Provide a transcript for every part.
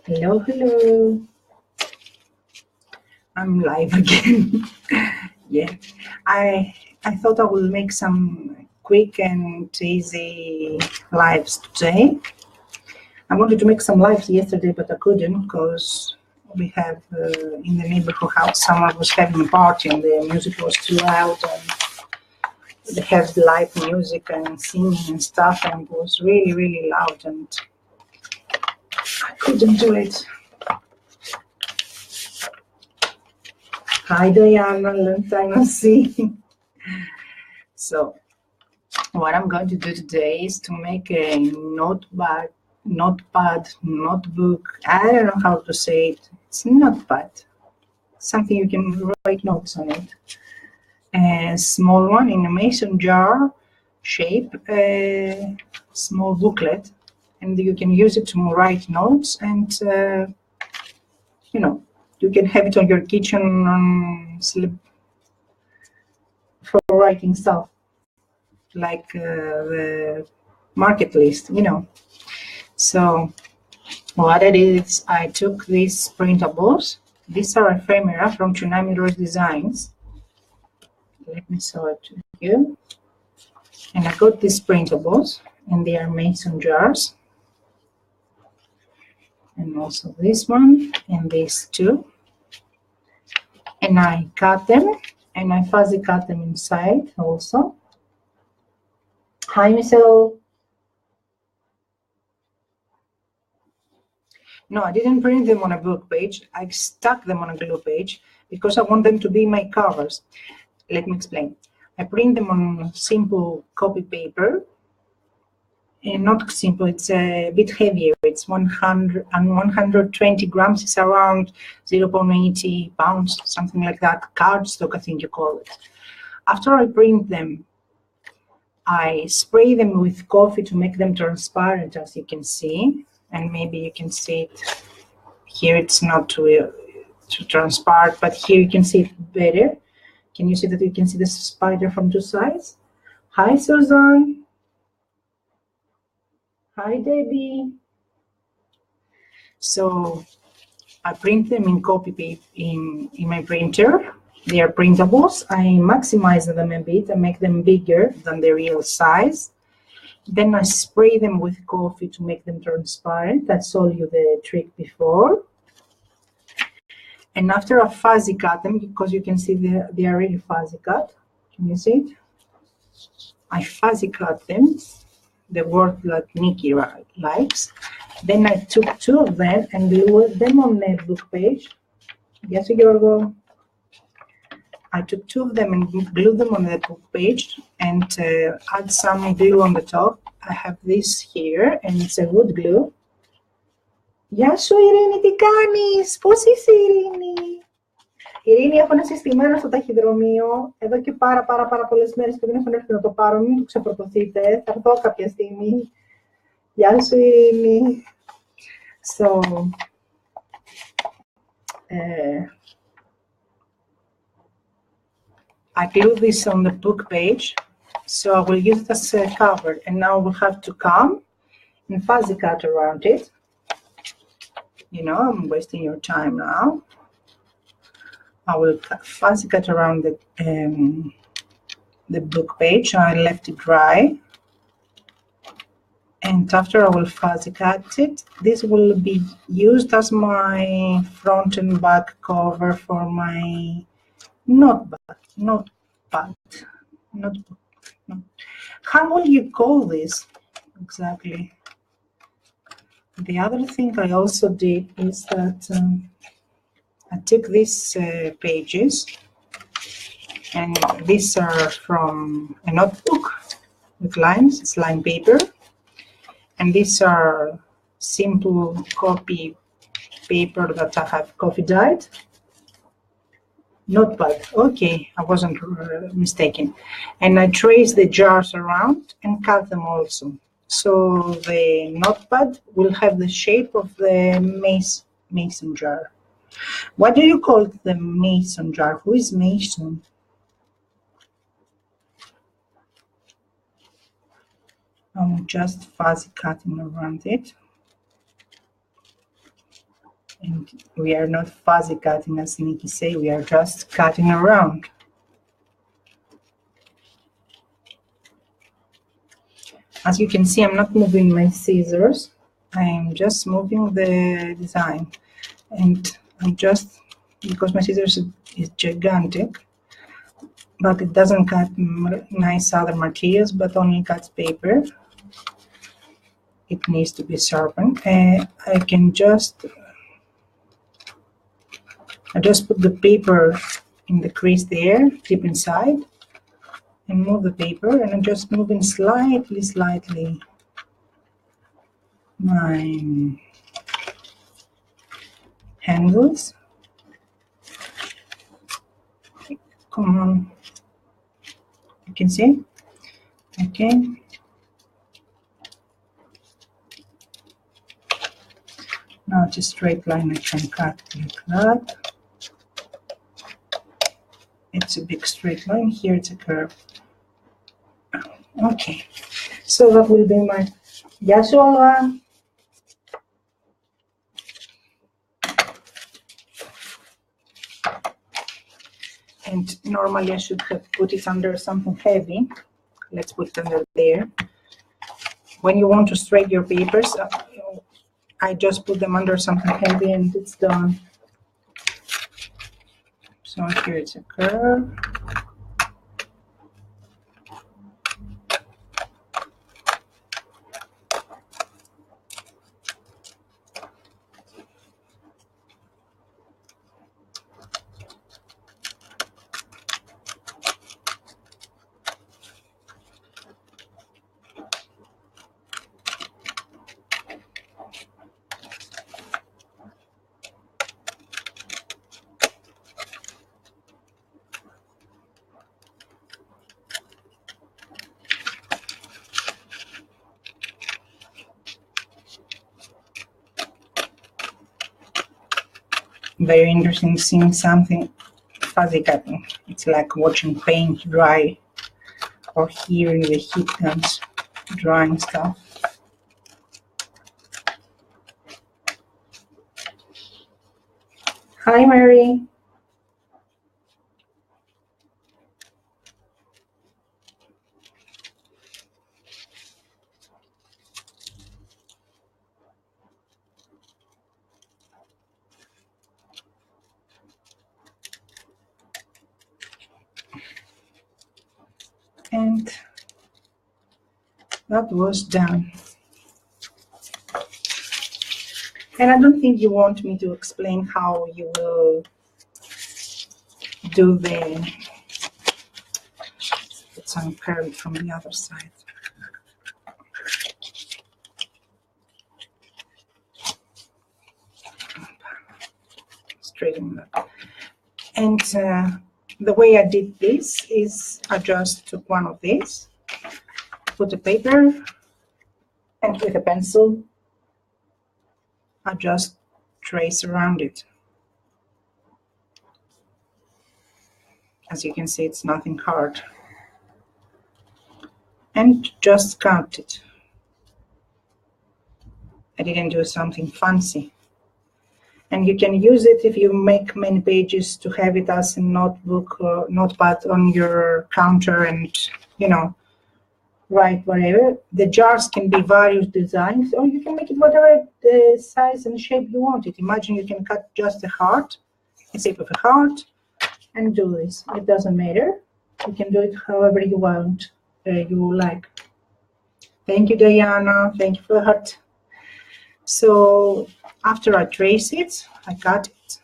Hello, hello. I'm live again. Yeah, I thought I will make some quick and easy lives today. I wanted to make some lives yesterday, but I couldn't because we have in the neighborhood house someone was having a party and the music was too loud and they have live music and singing and stuff and it was really, really loud and I couldn't do it. Hi Diana, long time no see. So what I'm going to do today is to make a notebook. I don't know how to say it. It's notepad. Something you can write notes on it. A small one in a mason jar shape, a small booklet, and you can use it to write notes and you can have it on your kitchen for writing stuff, like the market list, So what I did is I took these printables. These are ephemera from Tsunami Rose Designs. Let me show it to you. And I got these printables, and they are mason jars. And also this one, and these two. And I cut them, and I fuzzy cut them inside also. Hi, Michelle. No, I didn't print them on a book page. I stuck them on a glue page because I want them to be my covers. Let me explain. I print them on simple copy paper. And not simple, it's a bit heavier. It's 120 grams. It's around 0.80 pounds, something like that. Cardstock, I think you call it. After I print them, I spray them with coffee to make them transparent, as you can see. And maybe you can see it here. It's not too transparent, but here you can see it better. Can you see that you can see the spider from two sides? Hi, Susan. Hi, Debbie. So I print them in copy paper in my printer. They are printables. I maximize them a bit and make them bigger than the real size. Then I spray them with coffee to make them transparent. I showed you the trick before. And after I fuzzy cut them, because you can see they are really fuzzy cut. Can you see it? I fuzzy cut them, the word that Nikki likes. Then I took two of them and glued them on the book page. Yes, Giorgio. I took two of them and glued them on the book page and add some glue on the top. I have this here and it's a wood glue. Γεια σου Ειρήνη, τι κάνεις, πώς είσαι Ειρήνη? Ειρήνη, έχω ένα συστημένο στο ταχυδρομείο εδώ και πάρα πολλές μέρες που δεν έχω έρθει να το πάρω, μην το ξεπορτωθείτε, θα έρθω κάποια στιγμή. Γεια σου Ειρήνη. So, I glue this on the book page, so I will use it as a cover, and now we'll have to come and fuzzy cut around it. I'm wasting your time now. I will fuzzy cut around the book page. I left it dry. And after I will fuzzy cut it, this will be used as my front and back cover for my notebook. How will you call this exactly? The other thing I also did is that I took these pages, and these are from a notebook with lines. It's line paper, and these are simple copy paper that I have coffee dyed. Notepad. Okay, I wasn't mistaken. And I trace the jars around and cut them also. So the notepad will have the shape of the mason jar. What do you call the mason jar? Who is Mason? I'm just fuzzy cutting around it. And we are not fuzzy cutting, as Nikki say, we are just cutting around. As you can see, I'm not moving my scissors. I'm just moving the design. And I'm just, because my scissors is gigantic, but it doesn't cut nice other materials, but only cuts paper. It needs to be sharpened. I just put the paper in the crease there, deep inside, and move the paper, and I'm just moving slightly my handles. Come on, you can see, okay. Now it's a straight line, I can cut like that. It's a big straight line, here it's a curve. Okay, so that will be my Yasuola. And normally I should have put it under something heavy. Let's put it under there. When you want to straighten your papers, I just put them under something heavy and it's done. So here it's a curve. Very interesting seeing something fuzzy cutting. It's like watching paint dry or hearing the heat guns drying stuff. Hi, Mary. And that was done. And I don't think you want me to explain how you will do the, it's uncurled from the other side. Straighten that. And the way I did this is I just took one of these, put the paper, and with a pencil, I just trace around it. As you can see, it's nothing hard. And just cut it. I didn't do something fancy. And you can use it if you make many pages to have it as a notebook or notepad on your counter and, you know, write whatever. The jars can be various designs, or you can make it whatever the size and shape you want it. Imagine you can cut just a heart, a shape of a heart, and do this. It doesn't matter. You can do it however you want, you like. Thank you, Diana. Thank you for the heart. So after I trace it, I cut it.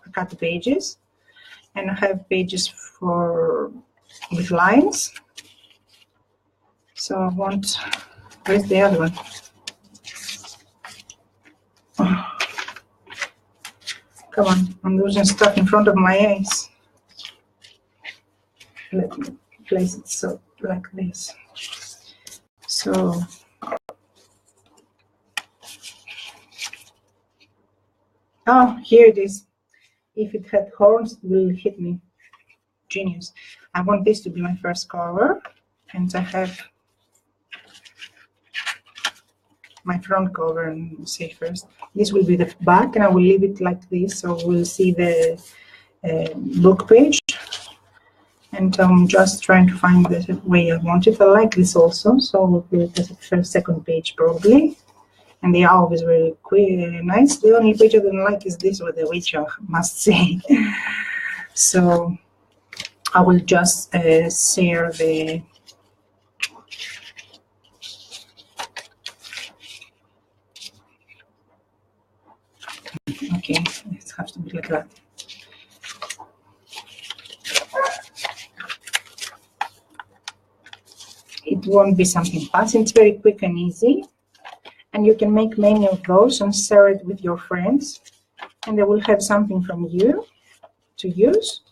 I cut the pages, and I have pages with lines. So I want, where's the other one? Oh, come on, I'm losing stuff in front of my eyes. Let me place it so like this. So oh, here it is. If it had horns, it will hit me. Genius. I want this to be my first cover, and I have my front cover and say first. This will be the back, and I will leave it like this, so we'll see the book page. And I'm just trying to find the way I want it. I like this also, so we'll do it as a first, second page probably. And they are always very quick, nice. The only page I don't like is this one, which I must say. So I will just share the. Okay, it has to be like that. It won't be something fast. It's very quick and easy. And you can make many of those and share it with your friends. And they will have something from you to use.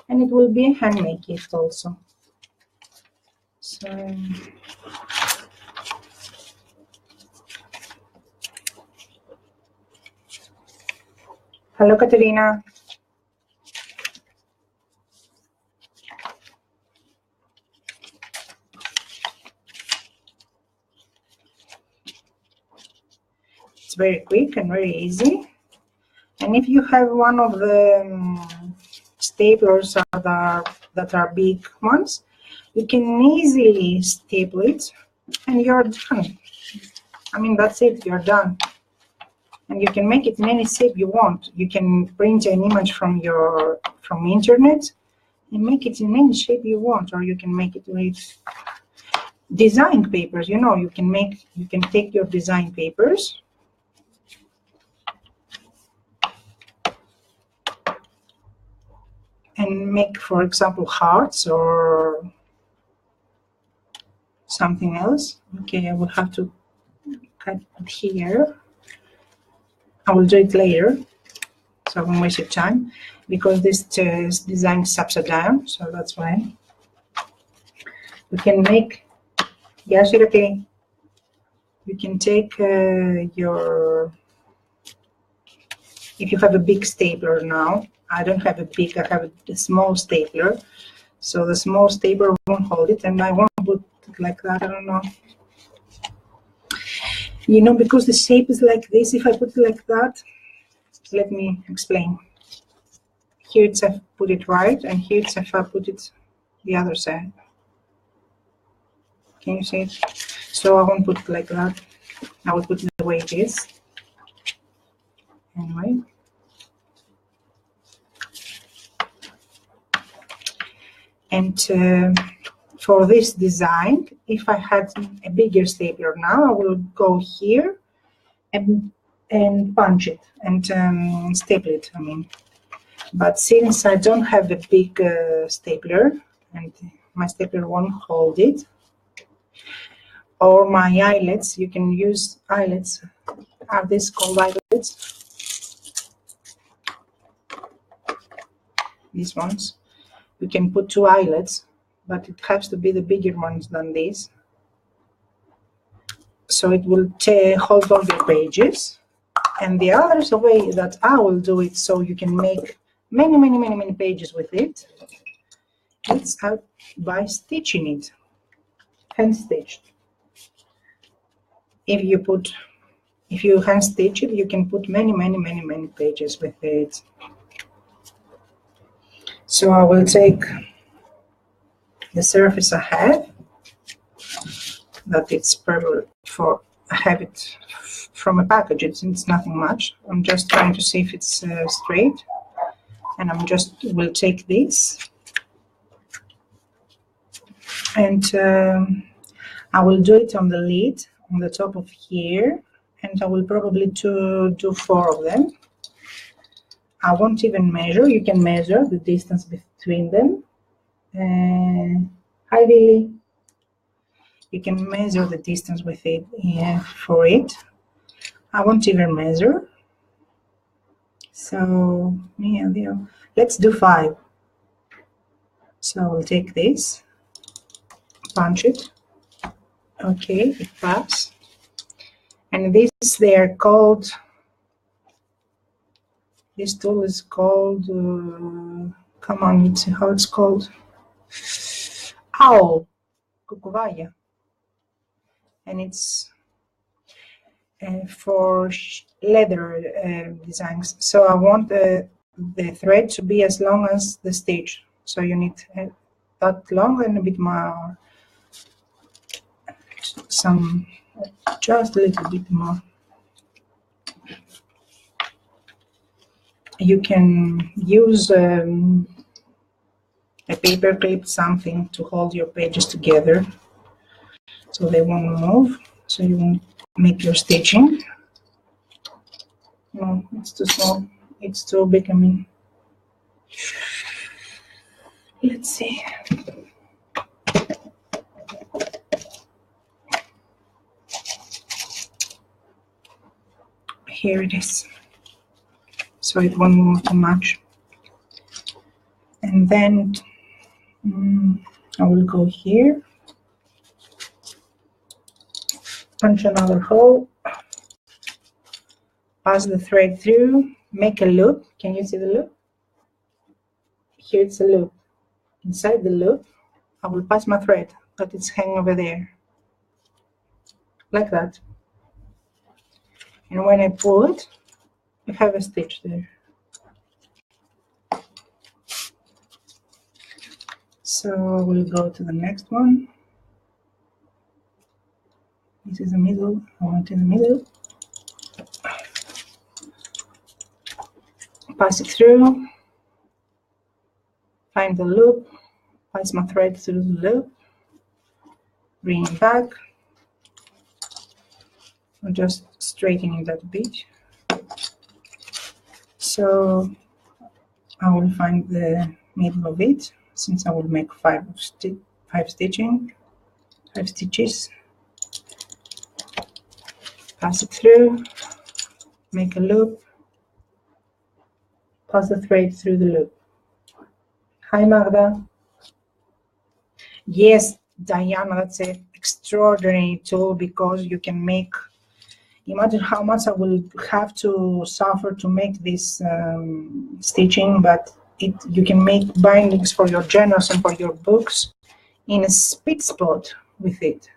And it will be a handmade gift also. So, hello, Katerina. It's very quick and very easy. And if you have one of the staplers that are big ones, you can easily staple it and you're done. I mean, that's it, you're done. And you can make it in any shape you want. You can print an image from internet and make it in any shape you want, or you can make it with design papers. You know, you can take your design papers and make, for example, hearts or something else. Okay, I will have to cut it here. I will do it later, so I won't waste your time, because this design is upside down, so that's why. You can make, yes, okay. You can take your, if you have a big stapler now, I don't have a big, I have a small stapler, so the small stapler won't hold it, and I won't put it like that, I don't know. You know, because the shape is like this, if I put it like that, let me explain. Here it's if I put it right, and here it's if I put it the other side. Can you see it? So I won't put it like that. I will put it the way it is. Anyway. And for this design, if I had a bigger stapler now, I will go here and punch it and staple it, I mean. But since I don't have a big stapler, and my stapler won't hold it, or my eyelets, you can use eyelets. Are these called eyelets? These ones. You can put 2 eyelets, but it has to be the bigger ones than these. So it will hold all your pages. And the other way that I will do it, so you can make many pages with it, it's by stitching it, hand stitched. If you hand stitch it, you can put many pages with it. So I will take the surface I have, that it's purple for, I have it from a package, it's nothing much. I'm just trying to see if it's straight, and will take this, and I will do it on the lid, on the top of here, and I will probably do 4 of them. I won't even measure. You can measure the distance between them. Hi, Lily. You can measure the distance with it for it. I won't even measure. So yeah, there. Let's do 5. So I'll take this, punch it. Okay, it passed. And this, they're called. This tool is called, come on, let's see how it's called. Owl, Cucubaya. And it's for leather designs. So I want the thread to be as long as the stitch. So you need that long and a bit more, just a little bit more. You can use a paper clip, something to hold your pages together so they won't move, so you won't make your stitching. No, it's too small, it's too big. I mean, let's see. Here it is, so it won't move too much. And then I will go here, punch another hole, pass the thread through, make a loop. Can you see the loop? Here it's a loop. Inside the loop, I will pass my thread, but it's hanging over there, like that. And when I pull it, I have a stitch there. So we'll go to the next one. This is the middle. I want in the middle. Pass it through. Find the loop. Pass my thread through the loop. Bring it back. I'm just straightening that a bit. So I will find the middle of it, since I will make 5 stitches. Pass it through, make a loop, pass the thread through the loop. Hi Magda. Yes, Diana, that's an extraordinary tool, because you can make, imagine how much I will have to suffer to make this stitching, but you can make bindings for your journals and for your books in a sweet spot with it.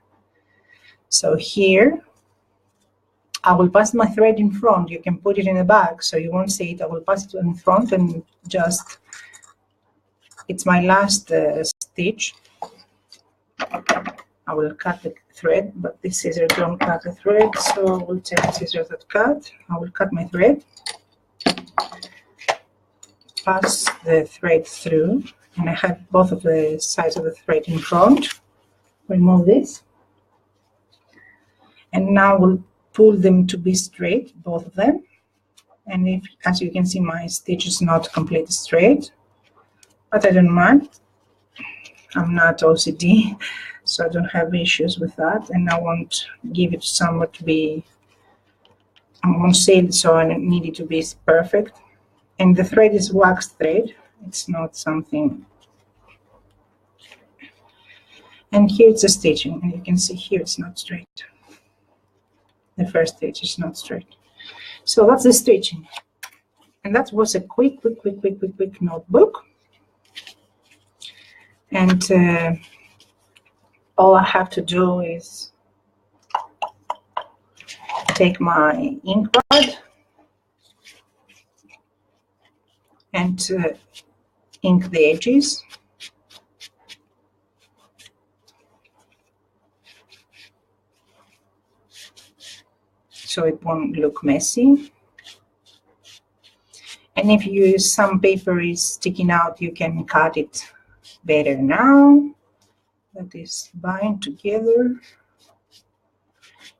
So here, I will pass my thread in front. You can put it in the back, so you won't see it. I will pass it in front and just, it's my last stitch. I will cut the thread, but this scissors don't cut the thread, so I will take the scissors that cut. I will cut my thread, pass the thread through, and I have both of the sides of the thread in front. Remove this, and now we'll pull them to be straight, both of them. And if, as you can see, my stitch is not completely straight, but I don't mind. I'm not OCD, so I don't have issues with that, and I won't give it somewhere to be, I won't seal it, so I need it to be perfect. And the thread is wax thread, it's not something. And here it's a stitching, and you can see here it's not straight. The first stitch is not straight. So that's the stitching. And that was a quick notebook. And all I have to do is take my ink pad and ink the edges. So it won't look messy. And if you some paper is sticking out, you can cut it better now. That is bind together.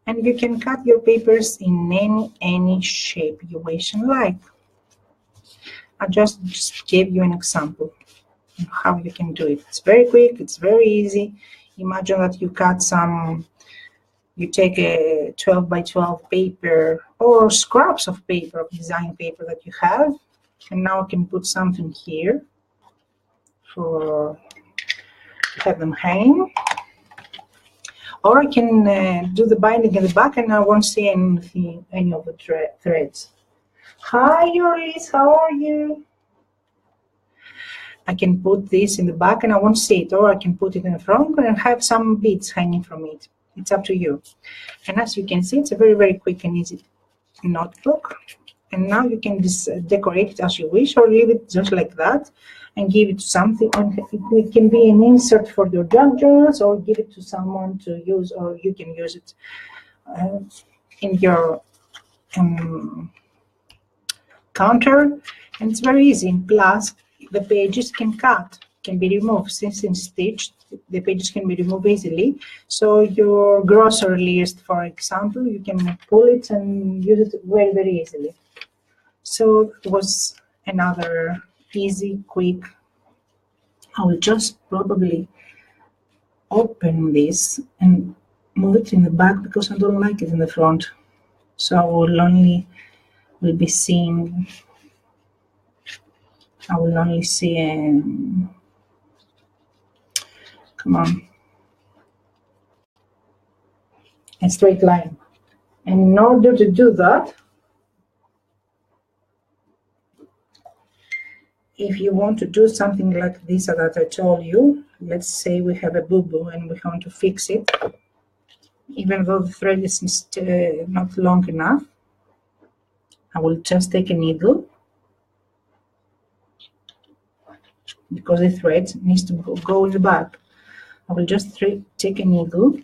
And you can cut your papers in any shape you wish and like. I just gave you an example of how you can do it. It's very quick, it's very easy. Imagine that you cut some, you take a 12 by 12 paper or scraps of paper, of design paper that you have, and now I can put something here for to have them hang. Or I can do the binding in the back and I won't see anything, any of the threads. Hi Yoris, how are you? I can put this in the back and I won't see it, or I can put it in the front and have some beads hanging from it. It's up to you. And as you can see, it's a very, very quick and easy notebook. And now you can just decorate it as you wish, or leave it just like that and give it to something. It can be an insert for your junk drawers, or give it to someone to use, or you can use it in your counter. And it's very easy. Plus, the pages can be removed. Since it's stitched, the pages can be removed easily. So your grocery list, for example, you can pull it and use it very, very easily. So it was another easy, quick. I will just probably open this and move it in the back because I don't like it in the front. So I will be seeing. I will only see come on, a straight line. And in order to do that, if you want to do something like this that I told you, let's say we have a boo-boo and we want to fix it, even though the thread is not long enough, I will just take a needle, because the thread needs to go in the back. I will just take a needle,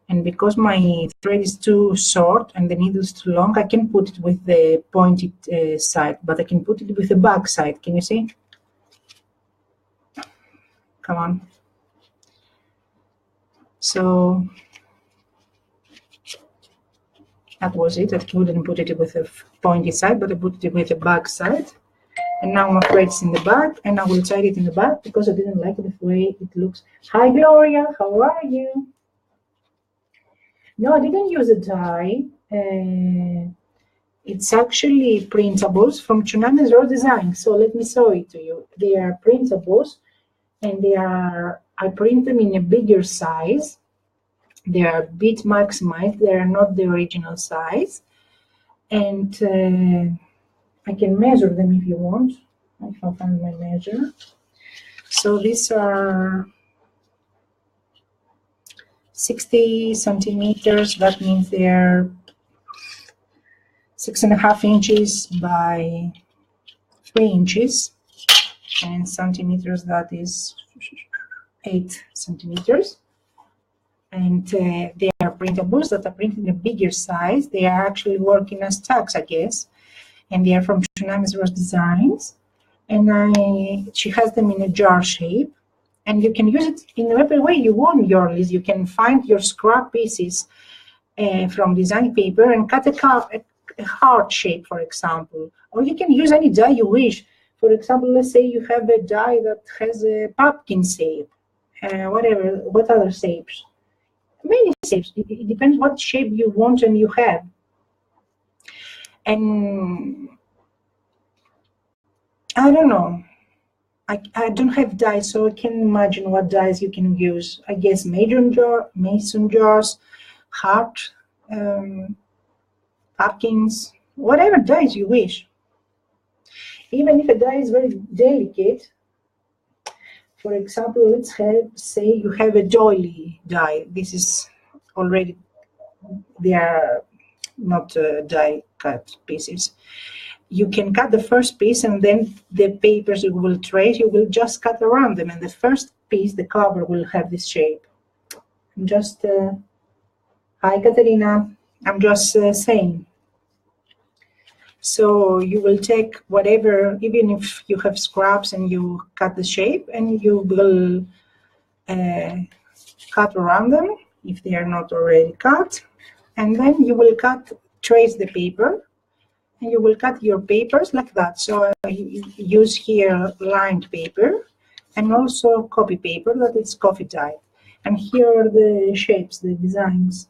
and because my thread is too short and the needle is too long, I can put it with the pointed side, but I can put it with the back side. Can you see? Come on. So that was it. I couldn't put it with the pointed side, but I put it with the back side. And now my thread is in the back, and I will tie it in the back because I didn't like the way it looks. Hi, Gloria. How are you? No, I didn't use a die. It's actually printables from Tsunamis Raw Design. So let me show it to you. They are printables, and I print them in a bigger size. They are a bit maximized. They are not the original size. And I can measure them if you want. I can find my measure. So these are 60 centimeters. That means they're 6.5 inches by 3 inches, and centimeters, that is 8 centimeters. And they are printables that are printed in a bigger size. They are actually working as tags, I guess, and they are from Tsunamis Raw Designs. And she has them in a jar shape. And you can use it in whatever way you want, Yorlis. You can find your scrap pieces from design paper and cut a heart shape, for example. Or you can use any die you wish. For example, let's say you have a die that has a pumpkin shape. What other shapes? Many shapes. It depends what shape you want and you have. And I don't know. I don't have dies, so I can imagine what dies you can use. I guess mason jars, heart, pumpkins, whatever dies you wish. Even if a die is very delicate, for example, let's say you have a doily die. This is already, they are not die cut pieces. You can cut the first piece, and then the papers you will trace, you will just cut around them, and the first piece, the cover, will have this shape. I'm just, hi Katerina, I'm just saying. So you will take whatever, even if you have scraps and you cut the shape, and you will cut around them if they are not already cut, and then you will trace the paper, and you will cut your papers like that. So I use here lined paper and also copy paper that is coffee dyed. And here are the shapes, the designs.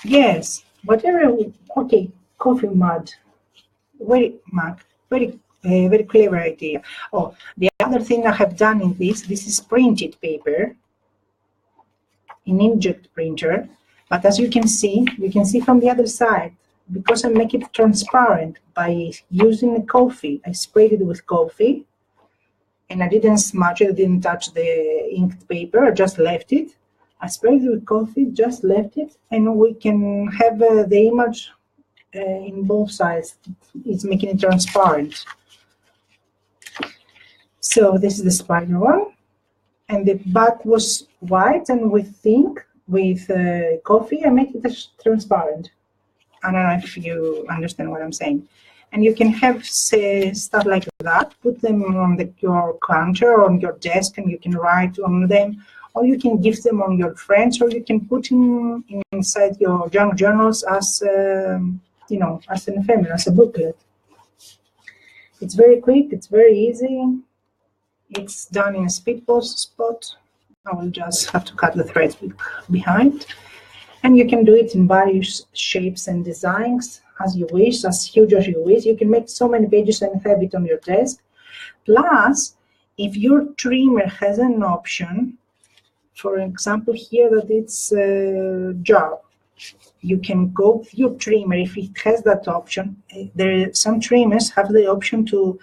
Yes, whatever. Okay, coffee mug. Very clever idea. Oh, the other thing I have done in this is printed paper in inkjet printer. But as you can see from the other side, because I make it transparent by using the coffee. I sprayed it with coffee, and I didn't smudge it, I didn't touch the inked paper, I just left it. I sprayed it with coffee, just left it, and we can have the image in both sides. It's making it transparent. So this is the spider one, and the back was white, and with ink, with coffee, I make it transparent. I don't know if you understand what I'm saying. And you can have stuff like that, put them on your counter or on your desk, and you can write on them, or you can give them on your friends, or you can put them inside your junk journals as, you know, as an ephemera, as a booklet. It's very quick, it's very easy. It's done in a speed post spot. I will just have to cut the threads behind. And you can do it in various shapes and designs as you wish, as huge as you wish. You can make so many pages and have it on your desk. Plus, if your trimmer has an option, for example, here that it's a jar, you can go with your trimmer if it has that option. Some trimmers have the option to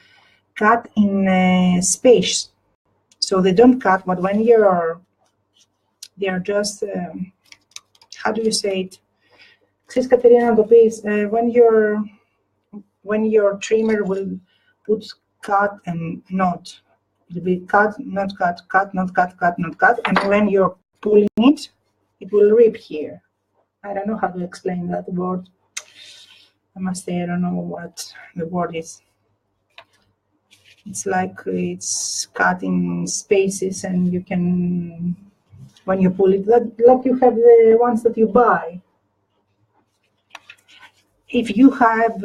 cut in space, so they don't cut, but when they are just how do you say it? When your trimmer will put cut and not, it'll be cut, not cut, cut, not cut, cut, not cut, and when you're pulling it, it will rip here. I don't know how to explain that word. I must say I don't know what the word is. It's like it's cut in spaces, and you can, when you pull it, like you have the ones that you buy. If you have,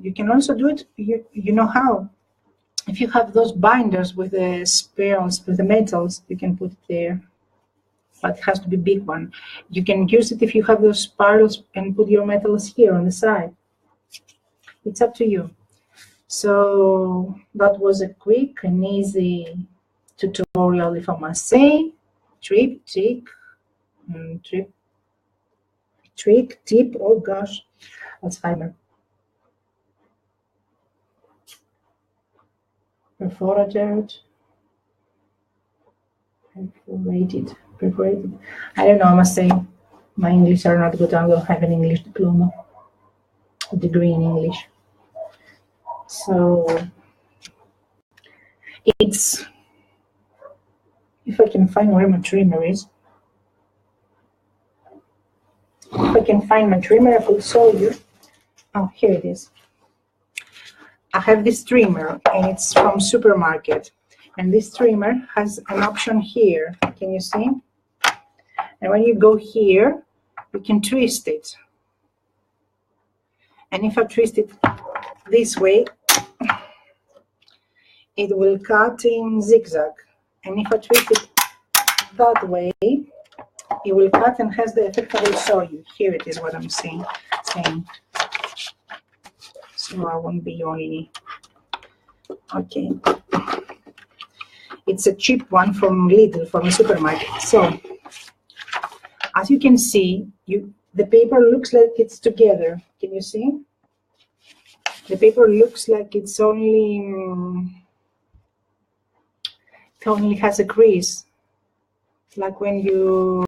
you can also do it, you know how. If you have those binders with the spirals, with the metals, you can put it there. But it has to be a big one. You can use it if you have those spirals and put your metals here on the side. It's up to you. So that was a quick and easy tutorial, if I must say. Trick, tip, oh gosh, Alzheimer. Perforated, perforated. I don't know, I must say, my English are not good. I don't have an English diploma, a degree in English. So it's, if I can find where my trimmer is, if I can find my trimmer, I will show you. Oh, here it is. I have this trimmer, and it's from supermarket. And this trimmer has an option here. Can you see? And when you go here, you can twist it. And if I twist it this way, it will cut in zigzag. And if I twist it that way, it will cut and has the effect I will show you. Here it is what I'm saying. So I won't be only, okay. It's a cheap one from Lidl, from a supermarket. So, as you can see, the paper looks like it's together. Can you see? The paper looks like it only has a crease. Like when you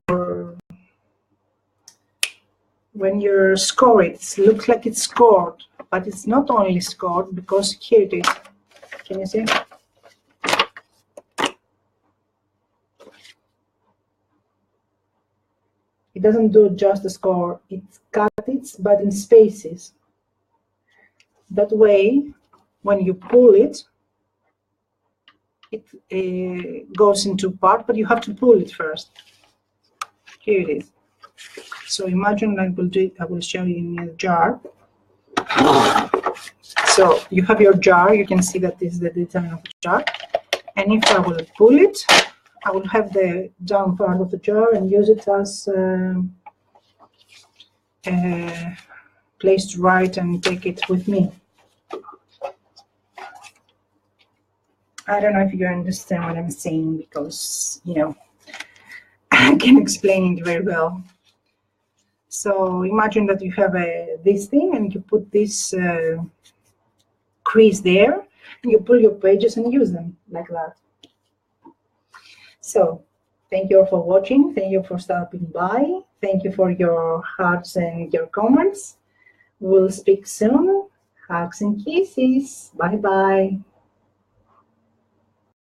score it, it looks like it's scored, but it's not only scored, because here it is. Can you see? It doesn't do just a score, it cuts it, but in spaces. That way, when you pull it, it goes into part, but you have to pull it first. Here it is. So imagine I will do it, I will show you in a jar. So you have your jar, you can see that this is the design of the jar. And if I will pull it, I will have the down part of the jar and use it as a place to write and take it with me. I don't know if you understand what I'm saying, because, you know, I can explain it very well. So imagine that you have this thing and you put this crease there, and you pull your pages and use them like that. So thank you all for watching. Thank you for stopping by. Thank you for your hearts and your comments. We'll speak soon. Hugs and kisses. Bye-bye.